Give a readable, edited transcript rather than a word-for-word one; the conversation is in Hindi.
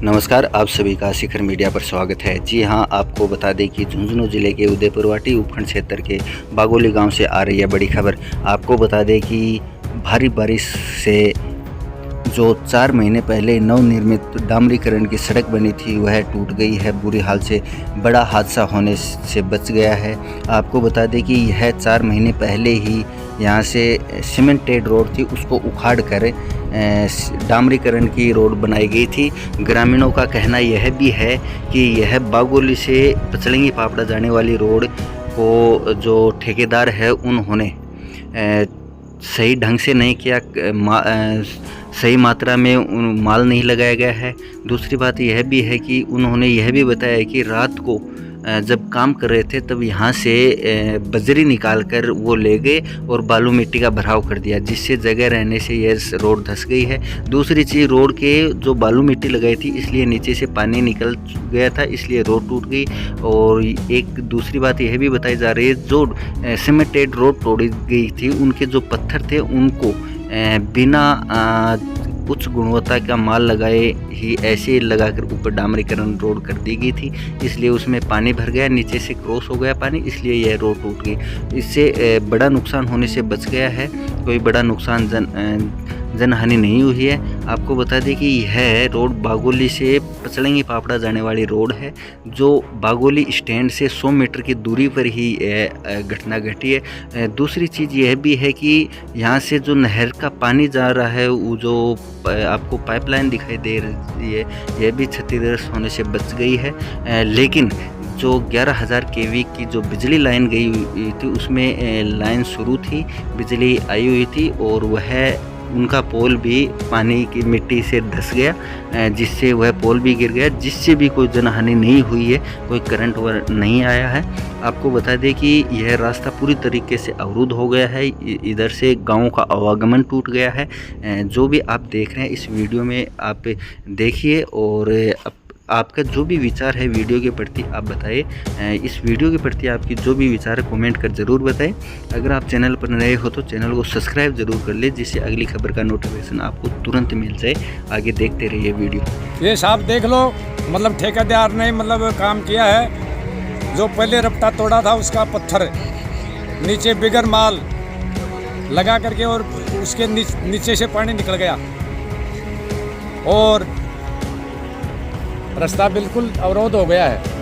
नमस्कार, आप सभी का शिखर मीडिया पर स्वागत है। जी हां, आपको बता दें कि झुंझुनू जिले के उदयपुरवाटी उपखंड क्षेत्र के बागोली गांव से आ रही है बड़ी खबर। आपको बता दें कि भारी बारिश से जो 4 महीने पहले नवनिर्मित डामरीकरण की सड़क बनी थी वह टूट गई है। बुरी हाल से बड़ा हादसा होने से बच गया है। आपको बता दें कि यह 4 महीने पहले ही यहाँ से सीमेंटेड रोड थी, उसको उखाड़ कर डामरीकरण की रोड बनाई गई थी। ग्रामीणों का कहना यह भी है कि यह बागोली से पचलंगी पापड़ा जाने वाली रोड को जो ठेकेदार है उन्होंने सही ढंग से नहीं किया, सही मात्रा में माल नहीं लगाया गया है। दूसरी बात यह भी है कि उन्होंने यह भी बताया कि रात को जब काम कर रहे थे तब यहाँ से बजरी निकाल कर वो ले गए और बालू मिट्टी का भराव कर दिया, जिससे जगह रहने से यह रोड धंस गई है। दूसरी चीज़, रोड के जो बालू मिट्टी लगाई थी इसलिए नीचे से पानी निकल गया था, इसलिए रोड टूट गई। और एक दूसरी बात यह भी बताई जा रही है, जो सीमेंटेड रोड तोड़ी गई थी उनके जो पत्थर थे उनको बिना उच्च गुणवत्ता का माल लगाए ही ऐसे लगाकर ऊपर डामरीकरण रोड कर दी गई थी, इसलिए उसमें पानी भर गया, नीचे से क्रॉस हो गया पानी, इसलिए यह रोड टूट गई। इससे बड़ा नुकसान होने से बच गया है, कोई बड़ा नुकसान जनहानि नहीं हुई है। आपको बता दें कि यह रोड बागोली से पचलंगी पापड़ा जाने वाली रोड है, जो बागोली स्टैंड से 100 मीटर की दूरी पर ही घटना घटी है। दूसरी चीज़ यह भी है कि यहाँ से जो नहर का पानी जा रहा है, वो जो आपको पाइपलाइन दिखाई दे रही है, यह भी क्षतिग्रस्त होने से बच गई है। लेकिन जो 11,000 kV की जो बिजली लाइन गई हुई थी उसमें लाइन शुरू थी, बिजली आई हुई थी और वह उनका पोल भी पानी की मिट्टी से धंस गया, जिससे वह पोल भी गिर गया, जिससे भी कोई जनहानि नहीं हुई है, कोई करंट नहीं आया है। आपको बता दें कि यह रास्ता पूरी तरीके से अवरुद्ध हो गया है, इधर से गाँव का आवागमन टूट गया है। जो भी आप देख रहे हैं इस वीडियो में आप देखिए और आपका जो भी विचार है वीडियो के प्रति आप बताइए। इस वीडियो के प्रति आपकी जो भी विचार है कमेंट कर ज़रूर बताएं। अगर आप चैनल पर नए हो तो चैनल को सब्सक्राइब ज़रूर कर ले, जिससे अगली खबर का नोटिफिकेशन आपको तुरंत मिल जाए। आगे देखते रहिए वीडियो। ये साहब देख लो, मतलब ठेकेदार ने काम किया है। जो पहले रपटा तोड़ा था उसका पत्थर नीचे बिगर माल लगा करके और उसके नीचे से पानी निकल गया और रास्ता बिल्कुल अवरोध हो गया है।